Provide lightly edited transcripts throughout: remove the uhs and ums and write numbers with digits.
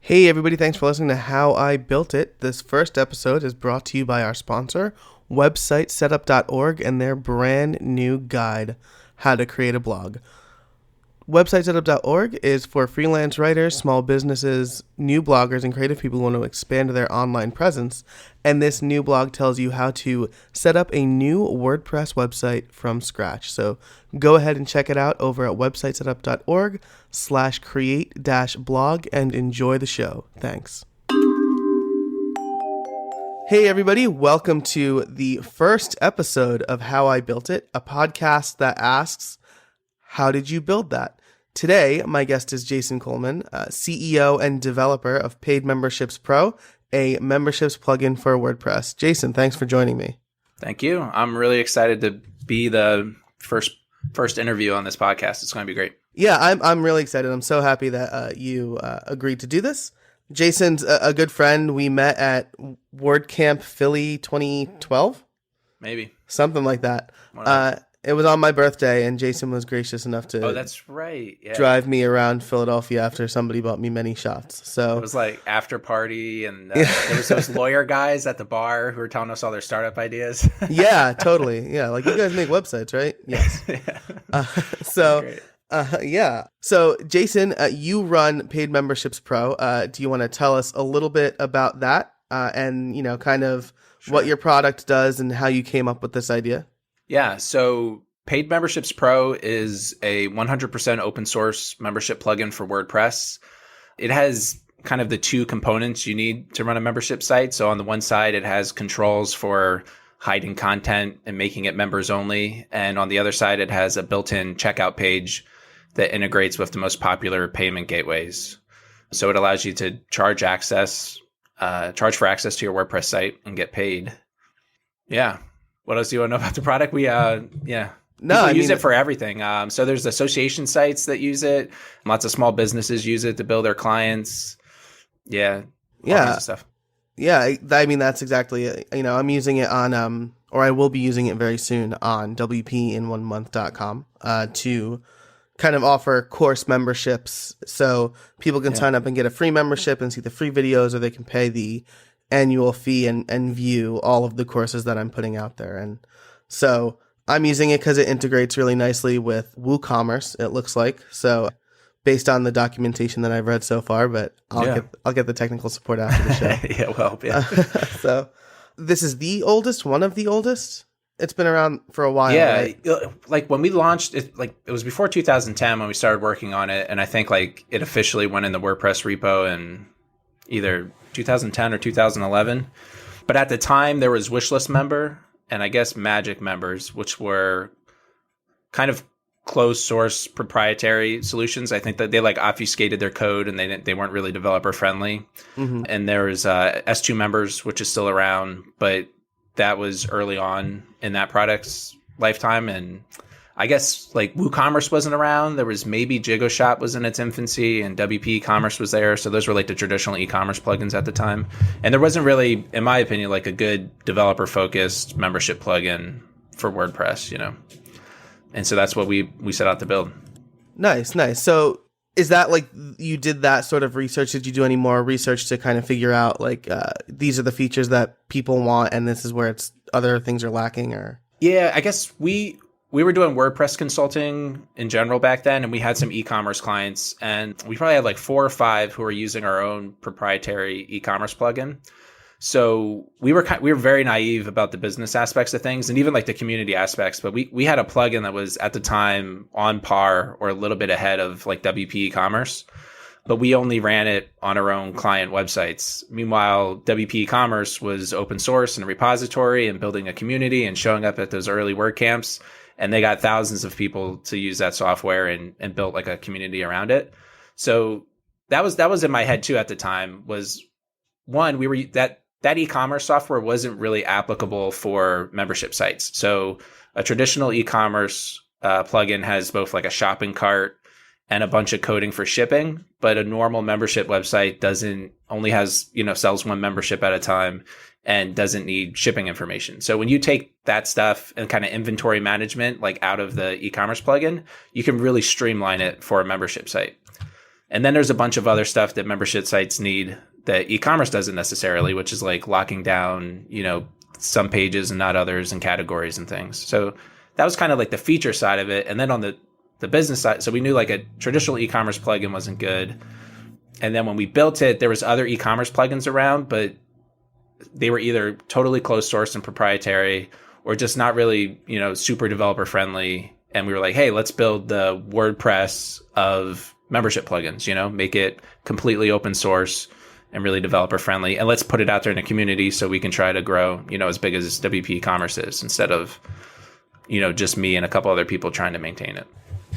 Hey everybody, thanks for listening to How I Built It. This first episode is brought to you by our sponsor, websitesetup.org, and their brand new guide, How to Create a Blog. Websitesetup.org is for freelance writers, small businesses, new bloggers, and creative people who want to expand their online presence. And this new blog tells you how to set up a new WordPress website from scratch. So go ahead and check it out over at websitesetup.org/create-blog and enjoy the show. Thanks. Hey everybody, welcome to the first episode of How I Built It, a podcast that asks, how did you build that? Today, my guest is Jason Coleman, CEO and developer of Paid Memberships Pro, a memberships plugin for WordPress. Jason, thanks for joining me. Thank you. I'm really excited to be the first interview on this podcast. It's going to be great. Yeah, I'm really excited. I'm so happy that you agreed to do this. Jason's a good friend. We met at WordCamp Philly 2012? Maybe. Something like that. It was on my birthday, and Jason was gracious enough to that's right. Yeah. drive me around Philadelphia after somebody bought me many shots. So it was like after party, and there was those lawyer guys at the bar who were telling us all their startup ideas. Yeah, totally. Yeah, like you guys make websites, right? Yes. Yeah. So Jason, you run Paid Memberships Pro. Do you want to tell us a little bit about that and, kind of what your product does and how you came up with this idea? Yeah, so Paid Memberships Pro is a 100% open source membership plugin for WordPress. It has kind of the two components you need to run a membership site. So on the one side, it has controls for hiding content and making it members only. And on the other side, it has a built-in checkout page that integrates with the most popular payment gateways. So it allows you to charge for access to your WordPress site and get paid. Yeah. What else do you want to know about the product? People use it for everything. So there's association sites that use it. Lots of small businesses use it to bill their clients. All kinds of stuff. Yeah, I mean, that's exactly it. I'm using it on, or I will be using it very soon on WPinOneMonth.com to kind of offer course memberships. So people can sign up and get a free membership and see the free videos, or they can pay the annual fee and view all of the courses that I'm putting out there. And so I'm using it because it integrates really nicely with WooCommerce, it looks like. So based on the documentation that I've read so far, but I'll get the technical support after the show. So this is one of the oldest. It's been around for a while. Yeah, right? Like when we launched it, it was before 2010 when we started working on it, and I think like it officially went in the WordPress repo in either 2010 or 2011. But at the time, there was Wishlist Member and I guess Magic Members, which were kind of closed source proprietary solutions. I think that they like obfuscated their code and they weren't really developer friendly. Mm-hmm. And there was S2 Members, which is still around, but that was early on in that product's lifetime. And I guess like WooCommerce wasn't around. There was maybe JigoShop was in its infancy, and WP Commerce was there. So those were like the traditional e-commerce plugins at the time. And there wasn't really, in my opinion, like a good developer focused membership plugin for WordPress, And so that's what we set out to build. Nice. So is that like you did that sort of research? Did you do any more research to kind of figure out like these are the features that people want and this is where other things are lacking? Or yeah, I guess we were doing WordPress consulting in general back then, and we had some e-commerce clients, and we probably had like 4 or 5 who were using our own proprietary e-commerce plugin. So we were very naive about the business aspects of things and even like the community aspects. But we had a plugin that was at the time on par or a little bit ahead of like WP e-commerce, but we only ran it on our own client websites. Meanwhile, WP e-commerce was open source and a repository and building a community and showing up at those early WordCamps. And they got thousands of people to use that software and built like a community around it. So that was in my head too at the time. Was one, that e-commerce software wasn't really applicable for membership sites. So a traditional e-commerce plugin has both like a shopping cart and a bunch of coding for shipping, but a normal membership website only has sells one membership at a time and doesn't need shipping information. So when you take that stuff and kind of inventory management like out of the e-commerce plugin, you can really streamline it for a membership site. And then there's a bunch of other stuff that membership sites need that e-commerce doesn't necessarily, which is like locking down, some pages and not others and categories and things. So that was kind of like the feature side of it. And then on the business side, so we knew like a traditional e-commerce plugin wasn't good. And then when we built it, there was other e-commerce plugins around, but they were either totally closed source and proprietary or just not really, super developer friendly. And we were like, hey, let's build the WordPress of membership plugins, make it completely open source and really developer friendly. And let's put it out there in the community so we can try to grow, as big as WP Commerce is instead of, just me and a couple other people trying to maintain it.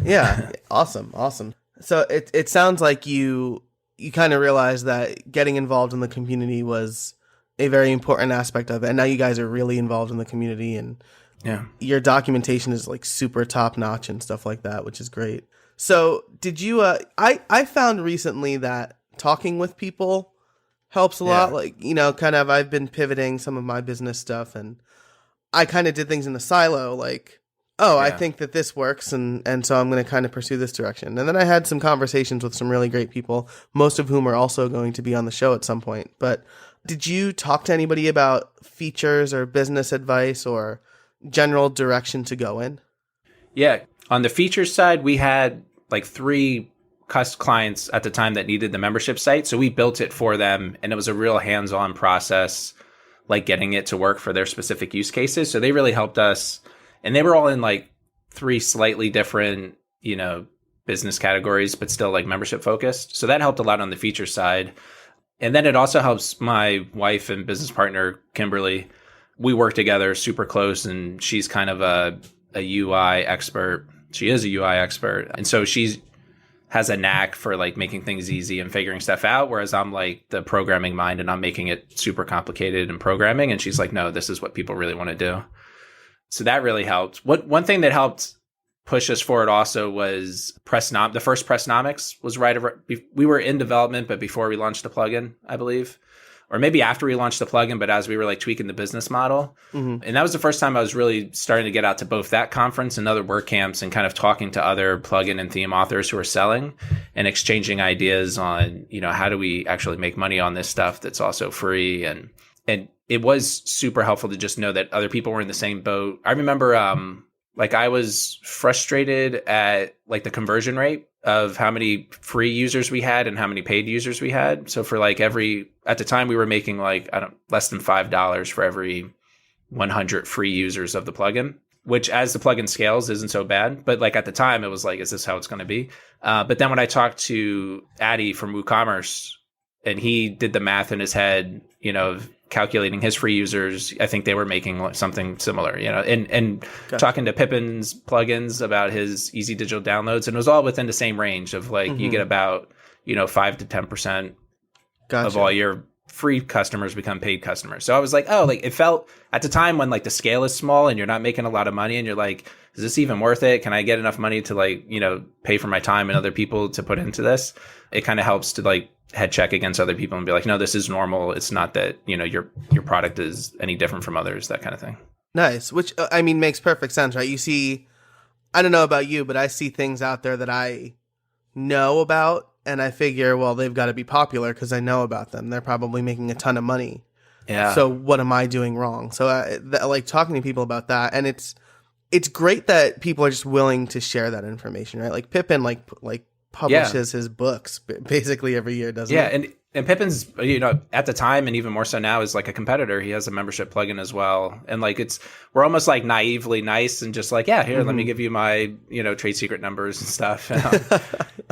Yeah. Awesome. So it sounds like you kind of realized that getting involved in the community was a very important aspect of it. And now you guys are really involved in the community, and your documentation is like super top notch and stuff like that, which is great. So did you, I found recently that talking with people helps a lot. Like, kind of, I've been pivoting some of my business stuff, and I kind of did things in a silo, like, I think that this works, and so I'm going to kind of pursue this direction. And then I had some conversations with some really great people, most of whom are also going to be on the show at some point. But did you talk to anybody about features or business advice or general direction to go in? Yeah. On the features side, we had like 3 clients at the time that needed the membership site. So we built it for them, and it was a real hands-on process, like getting it to work for their specific use cases. So they really helped us, and they were all in like 3 slightly different, business categories, but still like membership focused. So that helped a lot on the feature side. And then it also helps my wife and business partner, Kimberly. We work together super close, and she's kind of a UI expert. She is a UI expert. And so she has a knack for like making things easy and figuring stuff out. Whereas I'm like the programming mind, and I'm making it super complicated in programming. And she's like, no, this is what people really want to do. So that really helped. One thing that helped push us forward also was the first Pressnomics was we were in development, but before we launched the plugin, I believe. Or maybe after we launched the plugin, but as we were like tweaking the business model. Mm-hmm. And that was the first time I was really starting to get out to both that conference and other work camps and kind of talking to other plugin and theme authors who are selling and exchanging ideas on, how do we actually make money on this stuff that's also free. And it was super helpful to just know that other people were in the same boat. I remember I was frustrated at like the conversion rate of how many free users we had and how many paid users we had. So for like at the time we were making like, less than $5 for every 100 free users of the plugin, which as the plugin scales isn't so bad. But like at the time it was like, is this how it's going to be? But then when I talked to Addy from WooCommerce, and he did the math in his head, calculating his free users, I think they were making something similar, and gotcha. Talking to Pippin's plugins about his easy digital downloads, and it was all within the same range of like, you get about, 5 to 10% gotcha. Of all your free customers become paid customers. So I was like, it felt at the time when like the scale is small and you're not making a lot of money and you're like, is this even worth it? Can I get enough money to like, pay for my time and other people to put into this? It kind of helps to like head check against other people and be like, no, this is normal. It's not that, your product is any different from others, that kind of thing. Nice. Which makes perfect sense, right? You see, I don't know about you, but I see things out there that I know about and I figure, well, they've got to be popular because I know about them. They're probably making a ton of money. Yeah. So what am I doing wrong? So like talking to people about that, and it's great that people are just willing to share that information, right? Like Pippin, like publishes his books basically every year, doesn't he? Yeah, and Pippin's, at the time and even more so now is like a competitor. He has a membership plugin as well. And like we're almost like naively nice and just like, yeah, here, let me give you my, trade secret numbers and stuff.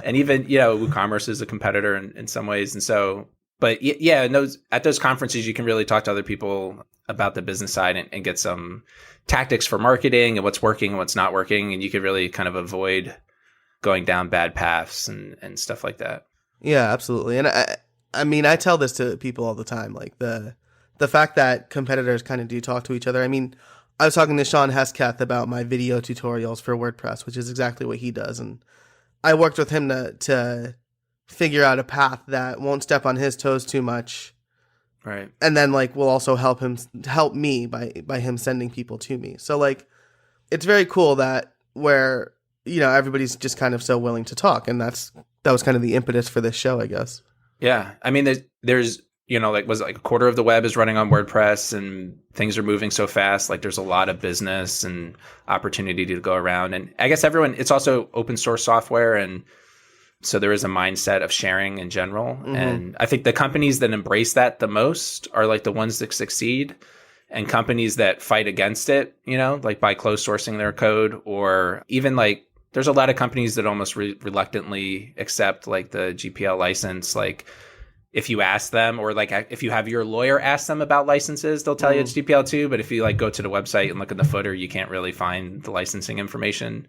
And even, WooCommerce is a competitor in some ways. And so, but yeah, at those conferences, you can really talk to other people about the business side and get some tactics for marketing and what's working and what's not working. And you could really kind of avoid going down bad paths and stuff like that. Yeah, absolutely. And I tell this to people all the time, like the fact that competitors kind of do talk to each other. I was talking to Sean Hesketh about my video tutorials for WordPress, which is exactly what he does. And I worked with him to figure out a path that won't step on his toes too much. Right. And then like will also help me by him sending people to me. So like it's very cool that where everybody's just kind of so willing to talk, and that was kind of the impetus for this show, I guess. Yeah. I mean, there's was it like a quarter of the web is running on WordPress, and things are moving so fast. Like there's a lot of business and opportunity to go around. And I guess it's also open source software. And so there is a mindset of sharing in general. Mm-hmm. And I think the companies that embrace that the most are like the ones that succeed, and companies that fight against it, like by closed sourcing their code, or even like there's a lot of companies that almost reluctantly accept like the GPL license. Like if you ask them, or like if you have your lawyer ask them about licenses, they'll tell you it's GPL2. But if you like go to the website and look in the footer, you can't really find the licensing information.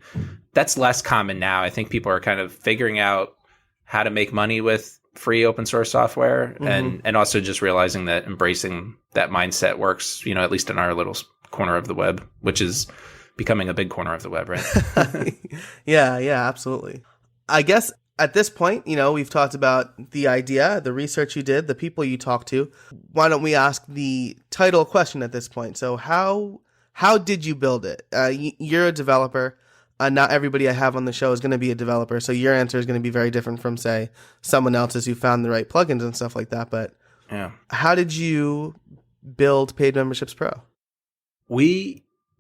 That's less common now. I think people are kind of figuring out how to make money with free open source software, and also just realizing that embracing that mindset works, at least in our little corner of the web, which is becoming a big corner of the web, right? Yeah, absolutely. I guess at this point, we've talked about the idea, the research you did, the people you talked to. Why don't we ask the title question at this point? So how did you build it? You're a developer. Not everybody I have on the show is going to be a developer, so your answer is going to be very different from, say, someone else's who found the right plugins and stuff like that. But yeah, how did you build Paid Memberships Pro?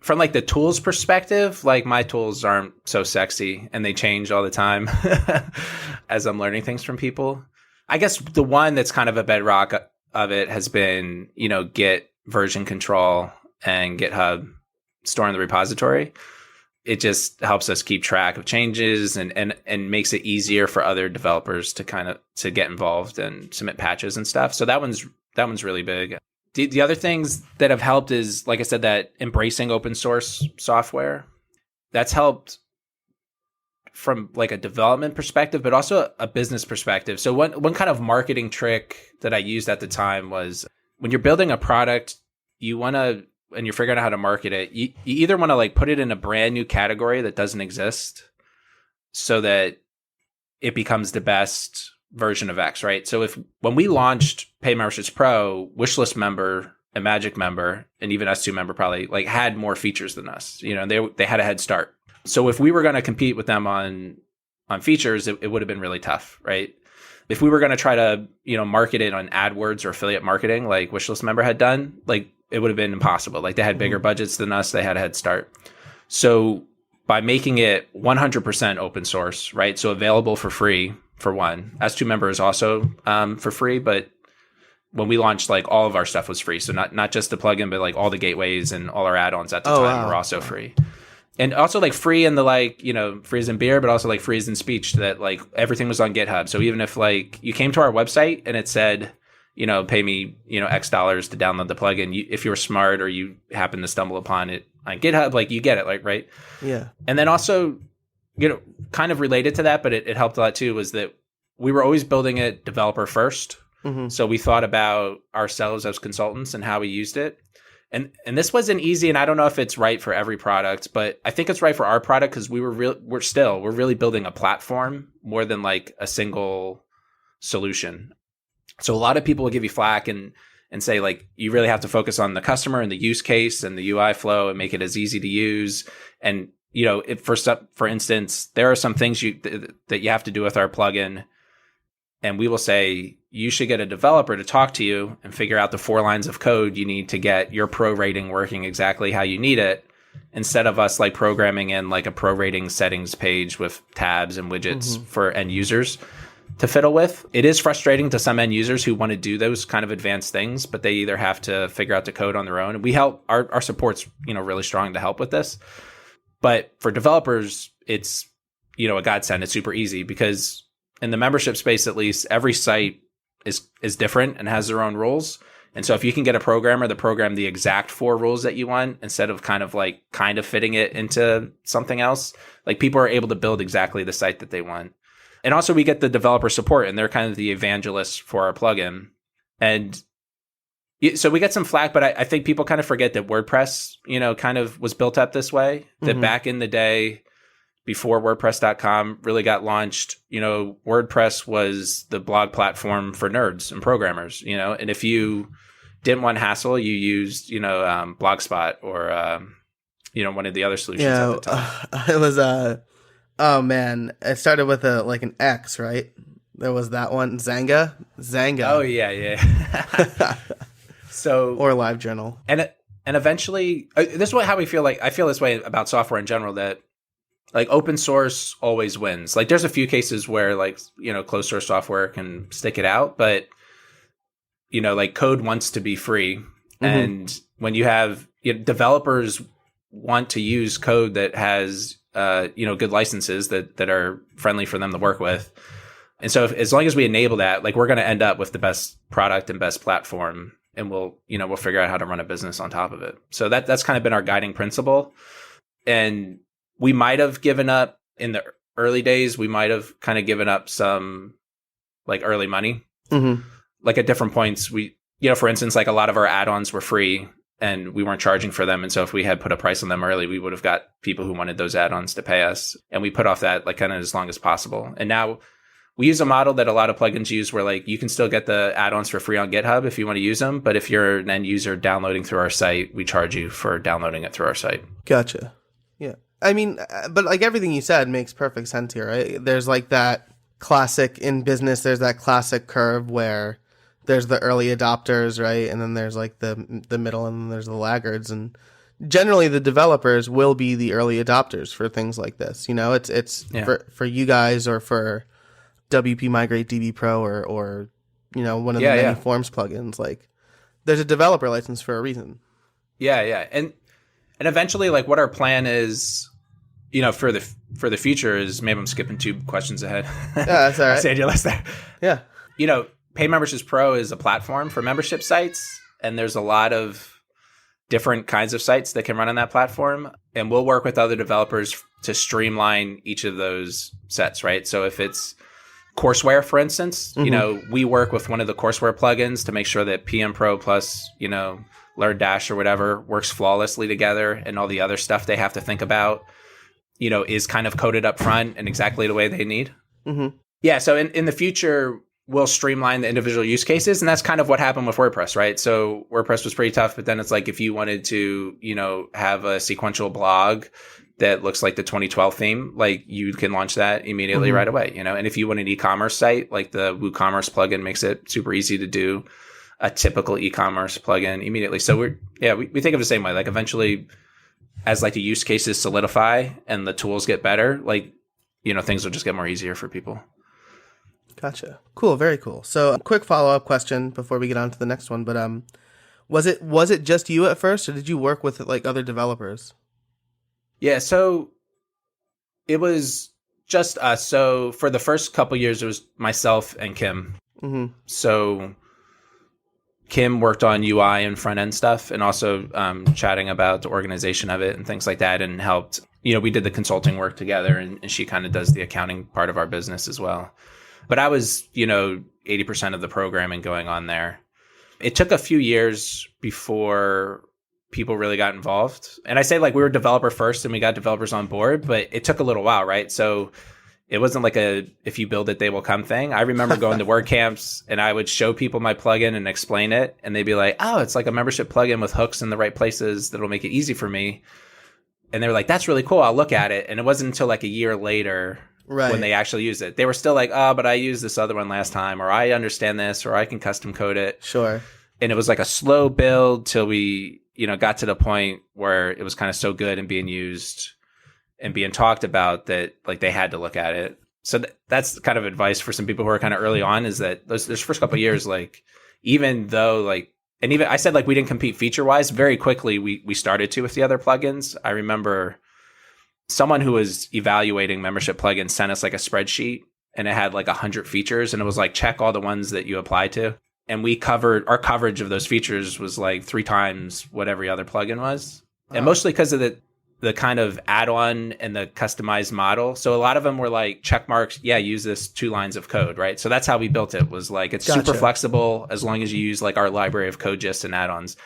From like the tools perspective, like my tools aren't so sexy, and they change all the time as I'm learning things from people. I guess the one that's kind of a bedrock of it has been, Git version control and GitHub storing the repository. It just helps us keep track of changes and makes it easier for other developers to get involved and submit patches and stuff. So that one's really big. The other things that have helped is, like I said, that embracing open source software. That's helped from like a development perspective, but also a business perspective. So one kind of marketing trick that I used at the time was when you're building a product, and you're figuring out how to market it, you either want to like put it in a brand new category that doesn't exist so that it becomes the best version of X, right? So when we launched Paid Memberships Pro, Wishlist member and Magic member and even S2 member probably like had more features than us. They had a head start. So if we were going to compete with them on features, it would have been really tough, right? If we were going to try to, market it on AdWords or affiliate marketing like Wishlist member had done, like it would have been impossible. Like they had bigger budgets than us. They had a head start. So by making it 100% open source, right? So available for free for one. S2 member is also for free, but when we launched, like all of our stuff was free. So not just the plugin, but like all the gateways and all our add-ons at the time were also free. And also like free in the free as in beer, but also like free as in speech, that like everything was on GitHub. So even if like you came to our website and it said, pay me, X dollars to download the plugin, if you're smart or you happen to stumble upon it on GitHub, like you get it, like, right? Yeah. And then also, kind of related to that, but it helped a lot too, was that we were always building it developer first. Mm-hmm. So we thought about ourselves as consultants and how we used it. And this wasn't easy, and I don't know if it's right for every product, but I think it's right for our product because we're really building a platform more than like a single solution. So a lot of people will give you flack and say like you really have to focus on the customer and the use case and the UI flow and make it as easy to use. And if for instance, there are some things that you have to do with our plugin, and we will say you should get a developer to talk to you and figure out the 4 lines of code you need to get your pro rating working exactly how you need it, instead of us like programming in like a pro rating settings page with tabs and widgets for end users to fiddle with. It is frustrating to some end users who want to do those kind of advanced things, but they either have to figure out the code on their own. And we help, our support's, really strong to help with this. But for developers, it's, a godsend. It's super easy because in the membership space, at least, every site is different and has their own rules. And so if you can get a programmer to program the exact 4 rules that you want, instead of kind of fitting it into something else, like people are able to build exactly the site that they want. And also we get the developer support, and they're kind of the evangelists for our plugin. And so we get some flack, but I think people kind of forget that WordPress, kind of was built up this way, that back in the day, before WordPress.com really got launched, WordPress was the blog platform for nerds and programmers, and if you didn't want hassle, you used, Blogspot or, one of the other solutions at the time. It was Oh man, it started with an X, right? There was that one, Oh Zanga, yeah. So or LiveJournal. and eventually, this is how we feel. Like I feel this way about software in general, that like open source always wins. Like there's a few cases where like, closed source software can stick it out, but like code wants to be free. Mm-hmm. And when you have developers want to use code that has, good licenses that are friendly for them to work with. And so as long as we enable that, like we're going to end up with the best product and best platform, and we'll figure out how to run a business on top of it. So that's kind of been our guiding principle. And we might have given up in the early days. We might have kind of given up some like early money. Mm-hmm. Like at different points, we, for instance, like a lot of our add-ons were free and we weren't charging for them. And so if we had put a price on them early, we would have got people who wanted those add-ons to pay us. And we put off that like kind of as long as possible. And now we use a model that a lot of plugins use where like you can still get the add-ons for free on GitHub if you want to use them. But if you're an end user downloading through our site, we charge you for downloading it through our site. Gotcha. Yeah. I mean, but like everything you said makes perfect sense here, right? There's like that classic in business, there's that classic curve where there's the early adopters, right? And then there's like the middle, and then there's the laggards. And generally the developers will be the early adopters for things like this. It's for you guys or for WP Migrate DB Pro or one of the many Forms plugins. Like there's a developer license for a reason. Yeah. And eventually, like what our plan is, for the future is, maybe I'm skipping 2 questions ahead. Yeah, that's all right. I said you list there. Yeah. Pay Memberships Pro is a platform for membership sites, and there's a lot of different kinds of sites that can run on that platform. And we'll work with other developers to streamline each of those sets, right? So if it's courseware, for instance, Mm-hmm. we work with one of the courseware plugins to make sure that PM Pro plus, Learn Dash or whatever works flawlessly together, and all the other stuff they have to think about, is kind of coded up front and exactly the way they need. Mm-hmm. Yeah. So in the future, we'll streamline the individual use cases. And that's kind of what happened with WordPress, right? So WordPress was pretty tough, but then it's like, if you wanted to, have a sequential blog that looks like the 2012 theme, like you can launch that immediately right away, and if you want an e-commerce site, like the WooCommerce plugin makes it super easy to do a typical e-commerce plugin immediately. So we think of it the same way. Like eventually, as like the use cases solidify and the tools get better, like, things will just get more easier for people. Gotcha. Cool. Very cool. So, a quick follow-up question before we get on to the next one. But was it just you at first, or did you work with like other developers? Yeah. So it was just us. So for the first couple of years, it was myself and Kim. Mm-hmm. So Kim worked on UI and front end stuff, and also chatting about the organization of it and things like that, and helped. We did the consulting work together, and she kind of does the accounting part of our business as well. But I was, 80% of the programming going on there. It took a few years before people really got involved. And I say like we were developer first and we got developers on board, but it took a little while, right? So it wasn't like if you build it, they will come thing. I remember going to WordCamps and I would show people my plugin and explain it. And they'd be like, oh, it's like a membership plugin with hooks in the right places that'll make it easy for me. And they were like, that's really cool. I'll look at it. And it wasn't until like a year later when they actually used it. They were still like, oh, but I used this other one last time, or I understand this, or I can custom code it. Sure. And it was like a slow build till we, got to the point where it was kind of so good and being used and being talked about that like they had to look at it. So that's kind of advice for some people who are kind of early on, is that those first couple of years, like, even though like, and even I said like we didn't compete feature wise, very quickly we started to with the other plugins. I remember someone who was evaluating membership plugins sent us like a spreadsheet, and it had like 100 features, and it was like, check all the ones that you apply to. And our coverage of those features was like 3 times what every other plugin was. Oh. And mostly because of the kind of add-on and the customized model. So a lot of them were like check marks. Yeah, use this 2 lines of code, right? So that's how we built it, was like, it's super flexible as long as you use like our library of code gists and add-ons.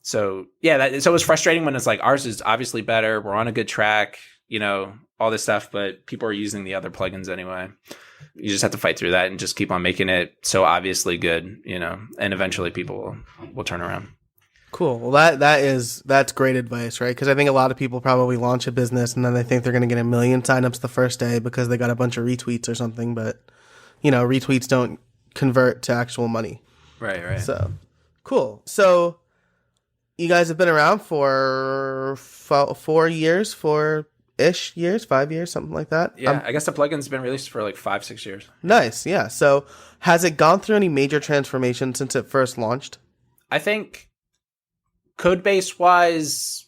So yeah, so it was frustrating when it's like, ours is obviously better. We're on a good track, all this stuff, but people are using the other plugins anyway. You just have to fight through that and just keep on making it so obviously good, and eventually people will turn around. Cool. Well, that's great advice, right? Because I think a lot of people probably launch a business and then they think they're going to get a million signups the first day because they got a bunch of retweets or something. But retweets don't convert to actual money. Right. So cool. So you guys have been around for 4 years, 4-ish years, 5 years, something like that. Yeah, I guess the plugin's been released for like 5-6 years. Nice. Yeah. So has it gone through any major transformation since it first launched? I think code base wise,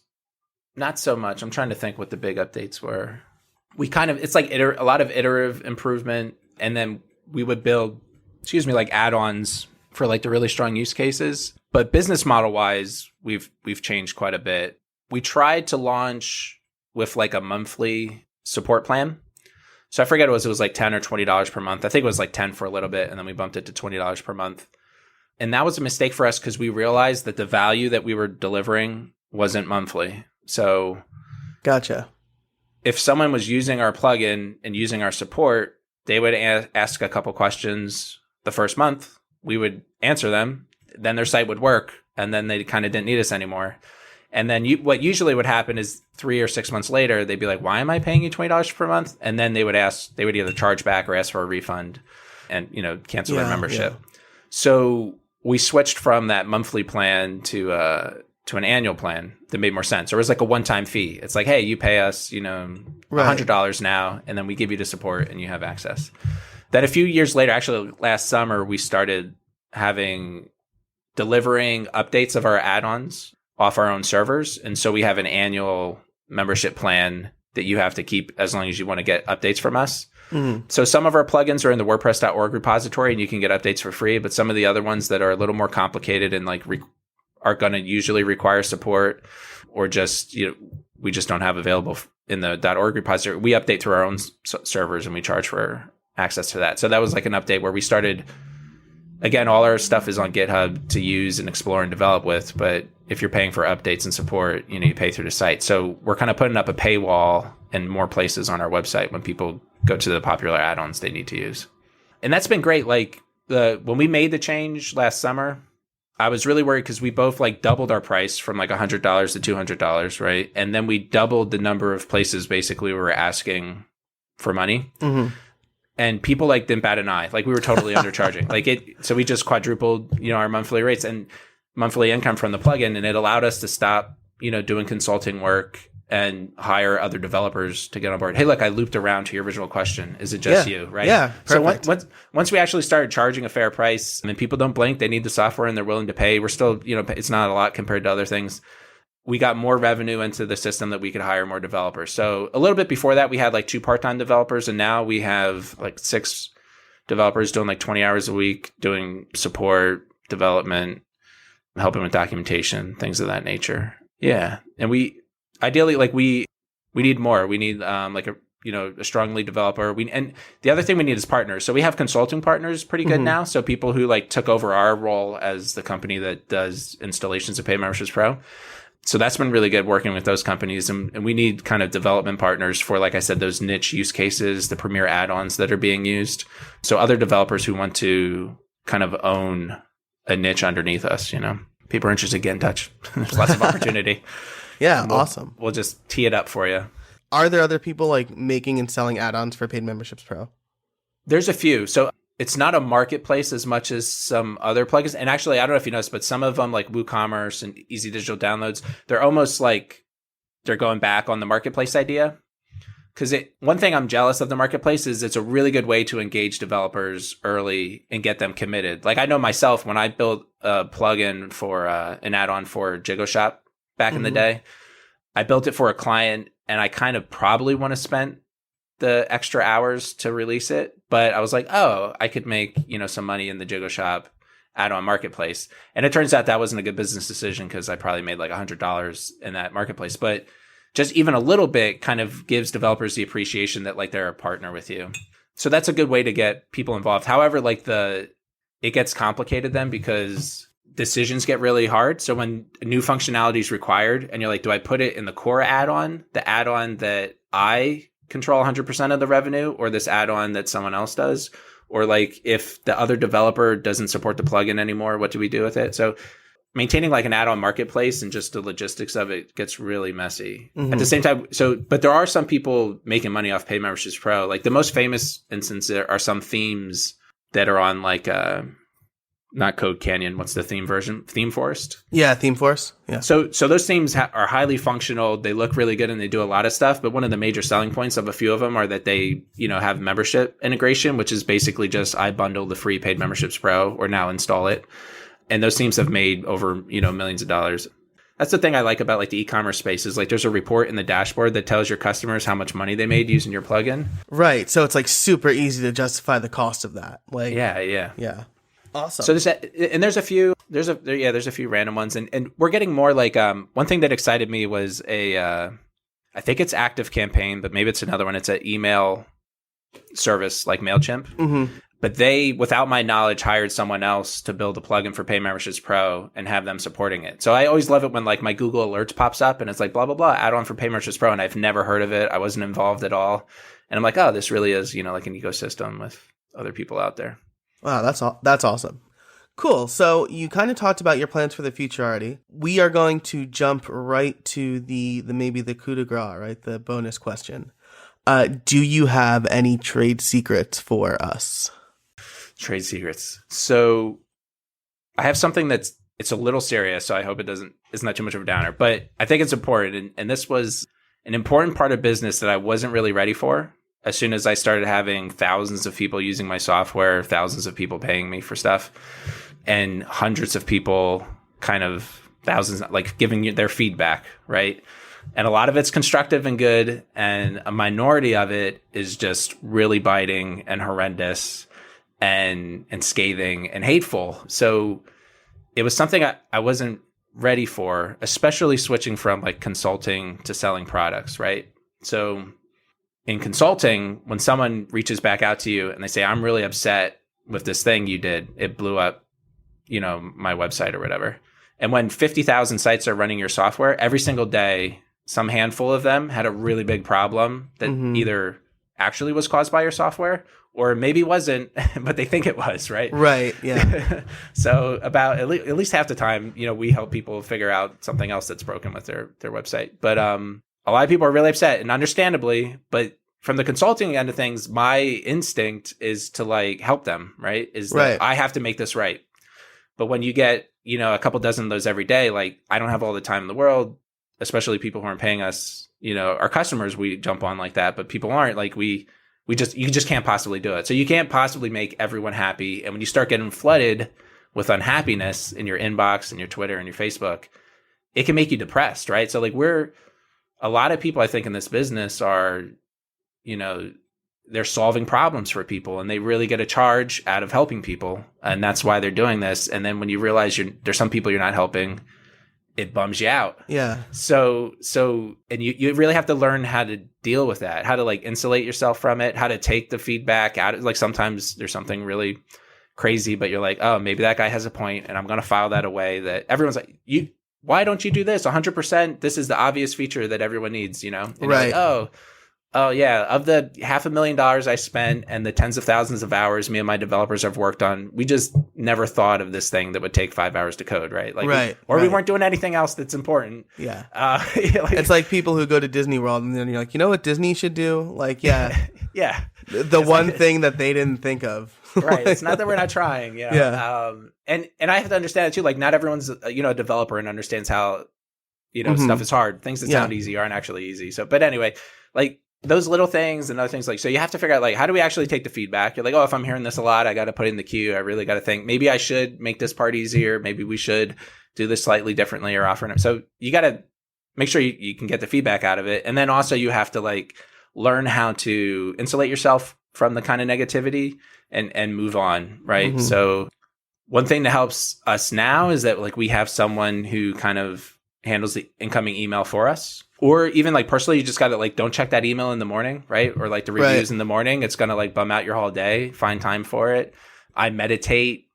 not so much. I'm trying to think what the big updates were. It's like a lot of iterative improvement, and then we would build, like add-ons for like the really strong use cases. But business model wise, we've changed quite a bit. We tried to launch with like a monthly support plan. So I forget it was like $10 or $20 per month. I think it was like 10 for a little bit, and then we bumped it to $20 per month. And that was a mistake for us because we realized that the value that we were delivering wasn't monthly. So gotcha. If someone was using our plugin and using our support, they would ask a couple questions the first month. We would answer them. Then their site would work, and then they kind of didn't need us anymore. And then what usually would happen is 3 or 6 months later, they'd be like, why am I paying you $20 per month? And then they would either charge back or ask for a refund and, cancel their membership. Yeah. So we switched from that monthly plan to an annual plan that made more sense. Or it was like a one-time fee. It's like, hey, you pay us, $100 now, and then we give you the support and you have access. Then a few years later, actually last summer, we started delivering updates of our add-ons off our own servers. And so we have an annual membership plan that you have to keep as long as you want to get updates from us. Mm-hmm. So some of our plugins are in the WordPress.org repository and you can get updates for free, but some of the other ones that are a little more complicated and like are going to usually require support or just, we just don't have available in the .org repository. We update through our own servers and we charge for access to that. So that was like an update where we started, again, all our stuff is on GitHub to use and explore and develop with, but if you're paying for updates and support, you pay through the site. So we're kind of putting up a paywall in more places on our website when people go to the popular add-ons they need to use. And that's been great. Like when we made the change last summer, I was really worried because we both like doubled our price from like $100 to $200, right? And then we doubled the number of places basically we were asking for money. Mm-hmm. And people like didn't bat an eye. Like we were totally undercharging. So we just quadrupled, our monthly rates and monthly income from the plugin, and it allowed us to stop, doing consulting work and hire other developers to get on board. Hey, look, I looped around to your original question. Is it just you, right? Yeah, perfect. So once we actually started charging a fair price, and then people don't blink, they need the software and they're willing to pay. We're still, it's not a lot compared to other things. We got more revenue into the system that we could hire more developers. So a little bit before that, we had like 2 part-time developers, and now we have like 6 developers doing like 20 hours a week, doing support, development, helping with documentation, things of that nature. Yeah. And we ideally, like we need more. We need like a strong lead developer. And the other thing we need is partners. So we have consulting partners pretty good now. So people who like took over our role as the company that does installations of Paid Memberships Pro. So that's been really good working with those companies. And we need kind of development partners for, like I said, those niche use cases, the premier add-ons that are being used. So other developers who want to kind of own a niche underneath us, people are interested, get in touch. There's lots of opportunity. Yeah. Awesome. We'll just tee it up for you. Are there other people like making and selling add-ons for Paid Memberships Pro? There's a few. So it's not a marketplace as much as some other plugins. And actually, I don't know if you noticed, but some of them like WooCommerce and Easy Digital Downloads, they're almost like they're going back on the marketplace idea. Because one thing I'm jealous of the marketplace is it's a really good way to engage developers early and get them committed. Like I know myself, when I built a plugin for an add-on for Jiggle Shop back in the day, I built it for a client and I kind of probably want to spend the extra hours to release it. But I was like, oh, I could make, some money in the Jiggle Shop add-on marketplace. And it turns out that wasn't a good business decision because I probably made like $100 in that marketplace. But just even a little bit kind of gives developers the appreciation that like they're a partner with you. So that's a good way to get people involved. However, like it gets complicated then because decisions get really hard. So when new functionality is required and you're like, do I put it in the core add-on, the add-on that I control 100% of the revenue, or this add-on that someone else does? Or like if the other developer doesn't support the plugin anymore, what do we do with it? So maintaining like an add-on marketplace and just the logistics of it gets really messy. Mm-hmm. At the same time, but there are some people making money off Paid Memberships Pro. Like the most famous instance are some themes that are on like not Code Canyon. What's the theme version? Theme Forest. Yeah, Theme Force. Yeah. So those themes are highly functional. They look really good and they do a lot of stuff. But one of the major selling points of a few of them are that they, have membership integration, which is basically just I bundle the free Paid Memberships Pro or now install it. And those teams have made over, millions of dollars. That's the thing I like about like the e-commerce space is like there's a report in the dashboard that tells your customers how much money they made using your plugin. Right. So it's like super easy to justify the cost of that. Like Yeah. Awesome. So there's a few random ones and we're getting more like one thing that excited me was I think it's Active Campaign, but maybe it's another one. It's an email service like MailChimp. Mm-hmm. But they, without my knowledge, hired someone else to build a plugin for Paid Memberships Pro and have them supporting it. So I always love it when like my Google Alerts pops up and it's like blah, blah, blah, add on for Paid Memberships Pro. And I've never heard of it. I wasn't involved at all. And I'm like, oh, this really is, like an ecosystem with other people out there. Wow, that's awesome. Cool. So you kind of talked about your plans for the future already. We are going to jump right to the maybe the coup de grace, right? The bonus question. Do you have any trade secrets for us? Trade secrets. So I have something it's a little serious, so I hope it's not too much of a downer, but I think it's important. And this was an important part of business that I wasn't really ready for. As soon as I started having thousands of people using my software, thousands of people paying me for stuff, and hundreds of people thousands, like giving you their feedback, right? And a lot of it's constructive and good. And a minority of it is just really biting and horrendous and scathing and hateful. So it was something I wasn't ready for, especially switching from like consulting to selling products, right? So in consulting, when someone reaches back out to you and they say, I'm really upset with this thing you did, it blew up, my website or whatever. And when 50,000 sites are running your software, every single day, some handful of them had a really big problem that either actually was caused by your software or maybe wasn't, but they think it was, right? Right, yeah. So about at least half the time, we help people figure out something else that's broken with their website. But a lot of people are really upset, and understandably, but from the consulting end of things, my instinct is to like help them, right? That I have to make this right. But when you get, a couple dozen of those every day, like I don't have all the time in the world, especially people who aren't paying us, our customers, we jump on like that, but people aren't like you just can't possibly do it. So you can't possibly make everyone happy. And when you start getting flooded with unhappiness in your inbox and your Twitter and your Facebook, it can make you depressed, right? So like a lot of people I think in this business are, they're solving problems for people and they really get a charge out of helping people. And that's why they're doing this. And then when you realize there's some people you're not helping, it bums you out. Yeah. So, and you really have to learn how to deal with that, how to like insulate yourself from it, how to take the feedback out. Like sometimes there's something really crazy, but you're like, oh, maybe that guy has a point and I'm going to file that away. That everyone's like, why don't you do this? 100%. This is the obvious feature that everyone needs, And right. Like, oh yeah. Of the $500,000 I spent and the tens of thousands of hours me and my developers have worked on, we just never thought of this thing that would take 5 hours to code, right? Like, right. We weren't doing anything else that's important. Yeah. It's like people who go to Disney World and then you're like, what Disney should do? Like, yeah. Yeah. The one thing that they didn't think of. Right. It's not that we're not trying, Yeah. And I have to understand it too. Like not everyone's, a developer and understands how, stuff is hard. Things that sound easy aren't actually easy. So, but anyway, like those little things and other things, like, so you have to figure out like, how do we actually take the feedback? You're like, if I'm hearing this a lot, I got to put it in the queue. I really got to think maybe I should make this part easier. Maybe we should do this slightly differently or offer it. So you got to make sure you can get the feedback out of it. And then also you have to like learn how to insulate yourself from the kind of negativity and move on. Right. So one thing that helps us now is that like we have someone who kind of handles the incoming email for us. Or even like personally, you just got to like, don't check that email in the morning, right? Or like the reviews in the morning. It's going to like bum out your whole day. Find time for it. I meditate.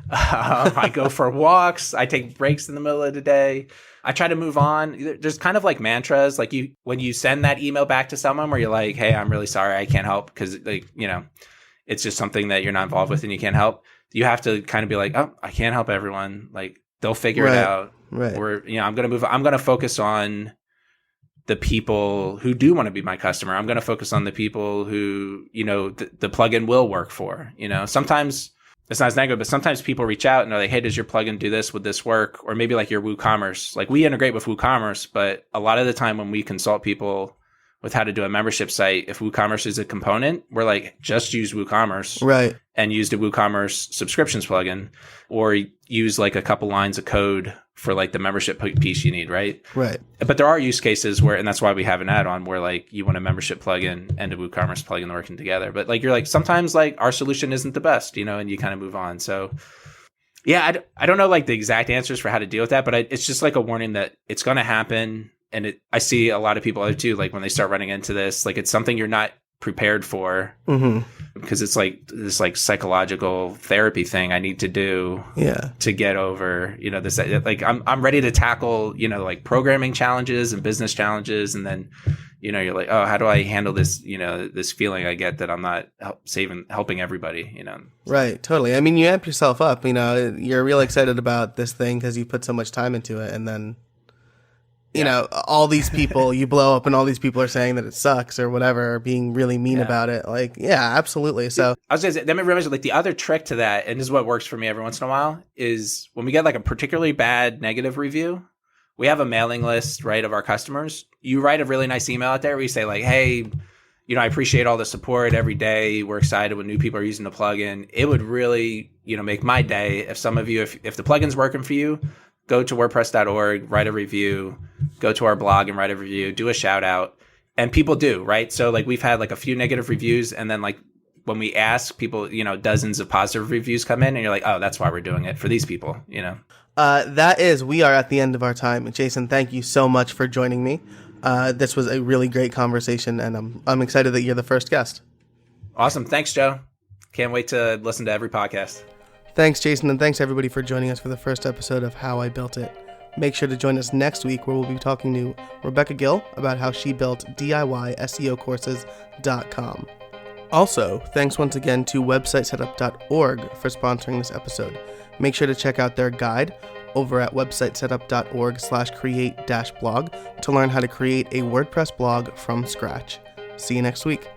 I go for walks. I take breaks in the middle of the day. I try to move on. There's kind of like mantras, like when you send that email back to someone where you're like, hey, I'm really sorry. I can't help because like, it's just something that you're not involved with and you can't help. You have to kind of be like, oh, I can't help everyone. Like, They'll figure it out. Right. Or, I'm going to focus on the people who do want to be my customer. I'm going to focus on the people who, the plugin will work for. Sometimes it's not as negative, but sometimes people reach out and they're like, hey, does your plugin do this? Would this work? Or maybe like your WooCommerce. Like we integrate with WooCommerce, but a lot of the time when we consult people with how to do a membership site, if WooCommerce is a component, we're like, just use WooCommerce. Right. And use the WooCommerce subscriptions plugin, or use like a couple lines of code for like the membership piece you need, right? Right. But there are use cases where, and that's why we have an add-on where like you want a membership plugin and a WooCommerce plugin working together. But like you're like, sometimes like our solution isn't the best, and you kind of move on. So yeah, I don't know like the exact answers for how to deal with that, but it's just like a warning that it's going to happen. And I see a lot of people too, like when they start running into this, like it's something you're not prepared for, because it's like this like psychological therapy thing I need to do to get over, this, like I'm ready to tackle, like programming challenges and business challenges. And then, you're like, oh, how do I handle this, this feeling I get that I'm not helping everybody, Right. Totally. I mean, you amp yourself up, you're real excited about this thing because you put so much time into it. And then, all these people you blow up and all these people are saying that it sucks or whatever, or being really mean about it. Like, yeah, absolutely. So I was going to say, let me remember, like the other trick to that, and this is what works for me every once in a while, is when we get like a particularly bad negative review, we have a mailing list, right, of our customers. You write a really nice email out there where you say like, hey, I appreciate all the support every day. We're excited when new people are using the plugin. It would really, make my day if some of you, if the plugin's working for you, go to WordPress.org, write a review, go to our blog and write a review, do a shout out. And people do, right? So like we've had like a few negative reviews, and then like when we ask people, dozens of positive reviews come in, and you're like, oh, that's why we're doing it for these people, we are at the end of our time. Jason, thank you so much for joining me. This was a really great conversation, and I'm excited that you're the first guest. Awesome. Thanks, Joe. Can't wait to listen to every podcast. Thanks, Jason, and thanks everybody for joining us for the first episode of How I Built It. Make sure to join us next week where we'll be talking to Rebecca Gill about how she built DIYSEOcourses.com. Also, thanks once again to websitesetup.org for sponsoring this episode. Make sure to check out their guide over at websitesetup.org/create-blog to learn how to create a WordPress blog from scratch. See you next week.